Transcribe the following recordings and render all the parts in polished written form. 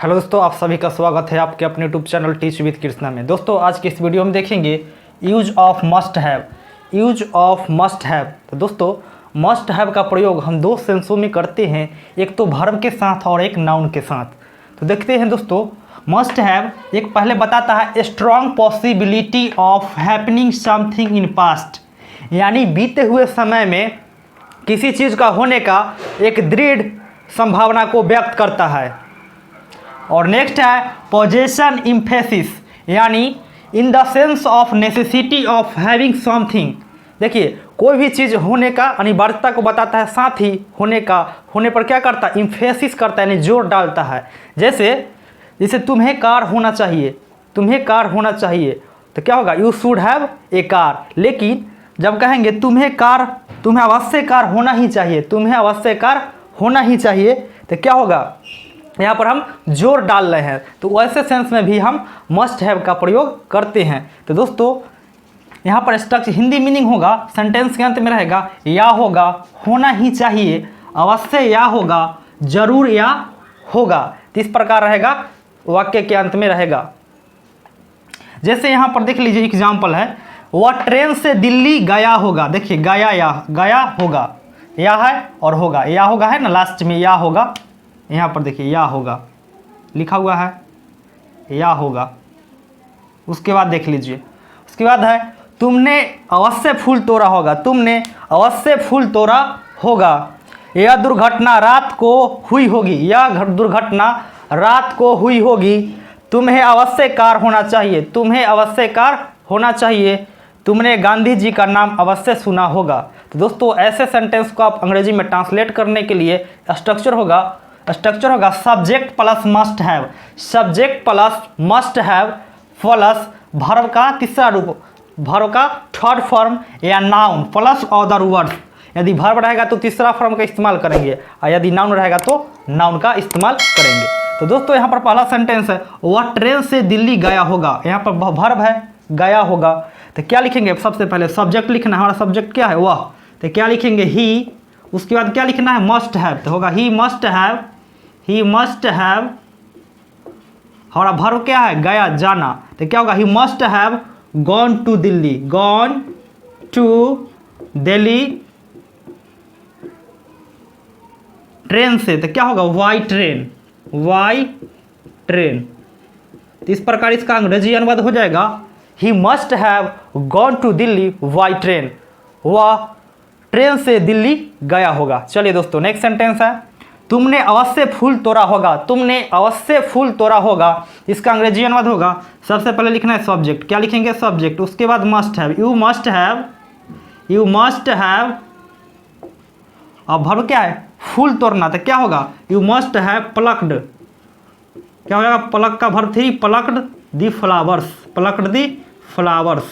Hello दोस्तों, आप सभी का स्वागत है आपके अपने YouTube channel teach with Krishna में। दोस्तों आज के इस वीडियो में देखेंगे use of must have. Use of must have. तो दोस्तों मस्ट हैव का प्रयोग हम दो सेंसों में करते हैं, एक तो वर्ब के साथ और एक नाउन के साथ। तो देखते हैं दोस्तों, मस्ट हैव एक पहले बताता है strong possibility of happening something in past, यानी बीते हुए समय में किसी चीज़ का होने का एक दृढ़ संभावना को व्यक्त करता है। और नेक्स्ट है पोजेशन इम्फेसिस, यानी in the sense of necessity of having something. देखिए कोई भी चीज़ होने का अनिवार्यता को बताता है, साथ ही होने पर क्या करता है, इम्फेसिस करता है, यानी जोर डालता है। जैसे तुम्हें कार होना चाहिए, तुम्हें कार होना चाहिए, तो क्या होगा, you should have a car. लेकिन जब कहेंगे तुम्हें अवश्य कार होना ही चाहिए, तुम्हें अवश्य कार होना ही चाहिए, तो क्या होगा, यहाँ पर हम जोर डाल रहे हैं। तो वैसे सेंस में भी हम मस्ट हैव का प्रयोग करते हैं। तो दोस्तों यहाँ पर स्ट्रक्चर हिंदी मीनिंग होगा, सेंटेंस के अंत में रहेगा या होगा, होना ही चाहिए, अवश्य या होगा, जरूर या होगा। तो इस प्रकार रहेगा, वाक्य के अंत में रहेगा। जैसे यहाँ पर देख लीजिए एग्जाम्पल है, वह ट्रेन से दिल्ली गया होगा। देखिए गया होगा, या है और होगा, या होगा है ना, लास्ट में या होगा। यहाँ पर देखिए या होगा लिखा हुआ है, या होगा। उसके बाद देख लीजिए, उसके बाद है तुमने अवश्य फूल तोड़ा होगा, तुमने अवश्य फूल तोड़ा होगा। यह दुर्घटना रात को हुई होगी, यह दुर्घटना रात को हुई होगी। तुम्हें अवश्य कार होना चाहिए, तुम्हें अवश्य कार होना चाहिए। तुमने गांधी जी का नाम अवश्य सुना होगा। तो दोस्तों ऐसे सेंटेंस को आप अंग्रेजी में ट्रांसलेट करने के लिए स्ट्रक्चर होगा subject plus must have, subject plus must have plus verb का तीसरा रूप, वर्ब का थर्ड फॉर्म या नाउन प्लस अदर वर्ड्स। यदि वर्ब रहेगा तो तीसरा फॉर्म का इस्तेमाल करेंगे, और यदि नाउन रहेगा तो नाउन का इस्तेमाल करेंगे। तो दोस्तों यहाँ पर पहला सेंटेंस है, वह ट्रेन से दिल्ली गया होगा। यहाँ पर वर्ब है गया होगा, तो क्या लिखेंगे, सबसे पहले सब्जेक्ट लिखना है। हमारा सब्जेक्ट क्या है, वह। तो क्या लिखेंगे, ही। उसके बाद क्या लिखना है, मस्ट हैव। तो होगा ही मस्ट हैव। हमारा वर्ब क्या है, गया, जाना। तो क्या होगा, he must have gone to Delhi, gone to Delhi train से। तो क्या होगा, वाई ट्रेन। तो इस प्रकार इसका अंग्रेजी अनुवाद हो जाएगा, he must have gone to Delhi by train. वह ट्रेन से दिल्ली गया होगा। चलिए दोस्तों नेक्स्ट सेंटेंस है, तुमने अवश्य फूल तोड़ा होगा, तुमने अवश्य फूल तोड़ा होगा। इसका अंग्रेजी अनुवाद होगा, सबसे पहले लिखना है सब्जेक्ट। क्या लिखेंगे, सब्जेक्ट। उसके बाद must have, you must have. अब वर्ब क्या है, फूल तोड़ना। तो क्या होगा, यू मस्ट हैव प्लक्ड। क्या हो जाएगा, प्लक का वर्ब 3, प्लक्ड दी फ्लावर्स।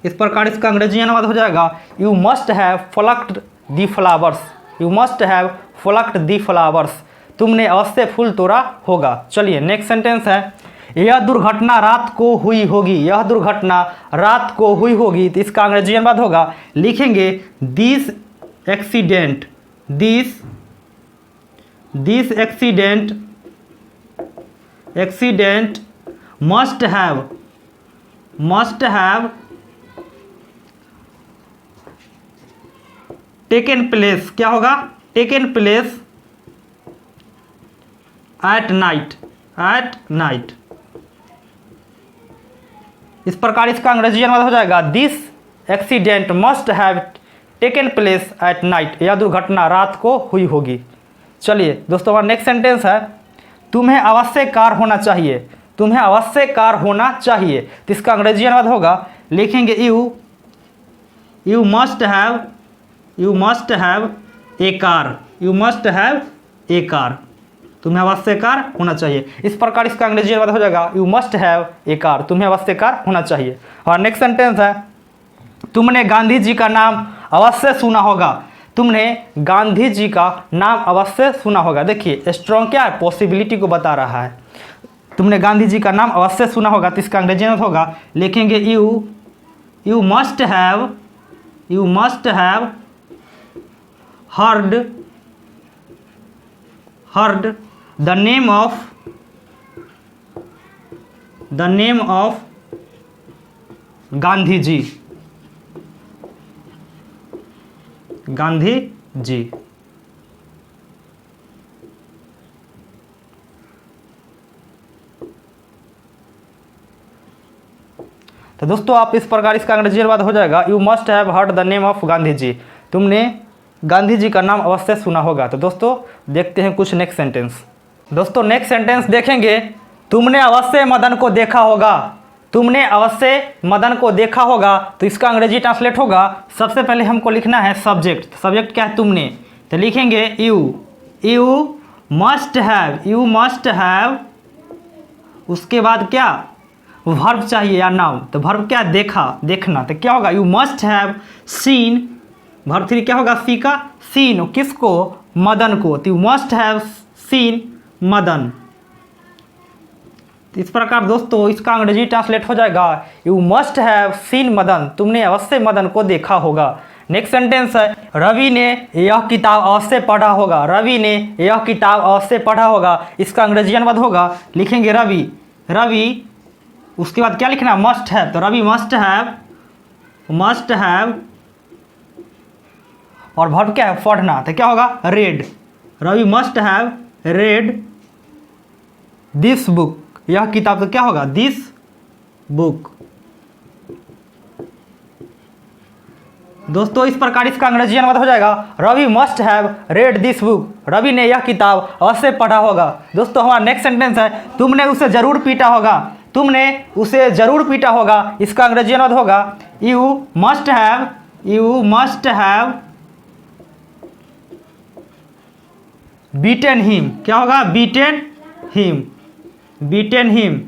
इस प्रकार इसका अंग्रेजी अनुवाद हो जाएगा, you must have plucked the flowers, you must have plucked the flowers. तुमने अवश्य फूल तोड़ा होगा। चलिए नेक्स्ट सेंटेंस है, यह दुर्घटना रात को हुई होगी, यह दुर्घटना रात को हुई होगी। तो इसका अंग्रेजी अनुवाद होगा, लिखेंगे this accident must have taken place. क्या होगा, टेकन प्लेस एट नाइट। इस प्रकार इसका अंग्रेजी अनुवाद हो जाएगा, this accident must have taken place at night. यह दुर्घटना रात को हुई होगी। चलिए दोस्तों हमारा नेक्स्ट सेंटेंस है, तुम्हें अवश्य कार होना चाहिए, तुम्हें अवश्य कार होना चाहिए। तो इसका अंग्रेजी अनुवाद होगा, लिखेंगे you must have a car, you must have a car. तुम्हें अवश्य कार होना चाहिए। इस प्रकार इसका अंग्रेजी अनुवाद हो जाएगा, you must have a car, तुम्हें अवश्य कार होना चाहिए। और नेक्स्ट सेंटेंस है, तुमने गांधी जी का नाम अवश्य सुना होगा, तुमने गांधी जी का नाम अवश्य सुना होगा। देखिए स्ट्रॉन्ग क्या है, पॉसिबिलिटी को बता रहा है। तुमने गांधी जी का नाम अवश्य सुना होगा, तो इसका अंग्रेजी अनुवाद होगा, लिखेंगे you must have heard the name of Gandhi ji. Gandhi ji. तो दोस्तों आप इस प्रकार इसका अंग्रेजी अनुवाद हो जाएगा, you must have heard the name of Gandhi ji. तुमने गांधी जी का नाम अवश्य सुना होगा। तो दोस्तों देखते हैं कुछ नेक्स्ट सेंटेंस। दोस्तों नेक्स्ट सेंटेंस देखेंगे, तुमने अवश्य मदन को देखा होगा। तुमने अवश्य मदन को देखा होगा। तो इसका अंग्रेजी ट्रांसलेट होगा, सबसे पहले हमको लिखना है सब्जेक्ट। सब्जेक्ट क्या है? तुमने। तो लिखेंगे यू मस्ट हैव। उसके बाद क्या? वर्ब चाहिए या नाउन। तो वर्ब क्या? देखना। तो क्या होगा? You must have seen. Verb 3 क्या होगा? सी का सीन। किसको? मदन को। तो you must have seen Madan. तो इस प्रकार दोस्तों इसका अंग्रेजी ट्रांसलेट हो जाएगा, you must have seen Madan. तुमने अवश्य मदन को देखा होगा। नेक्स्ट सेंटेंस है, रवि ने यह किताब अवश्य पढ़ा होगा। रवि ने यह किताब अवश्य पढ़ा होगा। इसका अंग्रेजी अनुवाद होगा, लिखेंगे रवि। उसके बाद क्या लिखना? Must have. तो रवि मस्ट हैव और वर्ब क्या है? पढ़ना। तो क्या होगा? Read. Ravi must have read this book. यह किताब। तो क्या होगा? This book. दोस्तों इस प्रकार इसका अंग्रेजी अनुवाद हो जाएगा, Ravi must have read this book. Ravi ने यह किताब अवश्य पढ़ा होगा। दोस्तों हमारा नेक्स्ट सेंटेंस है, तुमने उसे जरूर पीटा होगा। तुमने उसे जरूर पीटा होगा। इसका अंग्रेजी अनुवाद होगा, you must have beaten him. क्या होगा? Beaten him.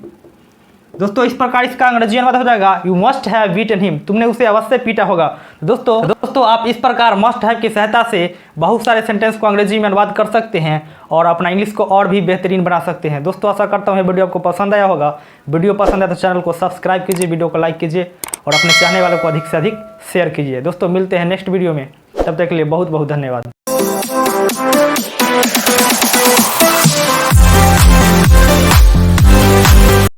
दोस्तों इस प्रकार इसका अंग्रेजी अनुवाद हो जाएगा, you must have beaten him. तुमने उसे अवश्य पीटा होगा। दोस्तों आप इस प्रकार मस्ट हैव की सहायता से बहुत सारे सेंटेंस को अंग्रेजी में अनुवाद कर सकते हैं और अपना इंग्लिश को और भी बेहतरीन बना सकते हैं। दोस्तों आशा करता हूँ वीडियो आपको पसंद आया होगा। वीडियो पसंद आया तो चैनल को सब्सक्राइब कीजिए, वीडियो को लाइक कीजिए और अपने चाहने वालों को अधिक से अधिक शेयर कीजिए। दोस्तों मिलते हैं नेक्स्ट वीडियो में, तब तक के लिए बहुत बहुत धन्यवाद।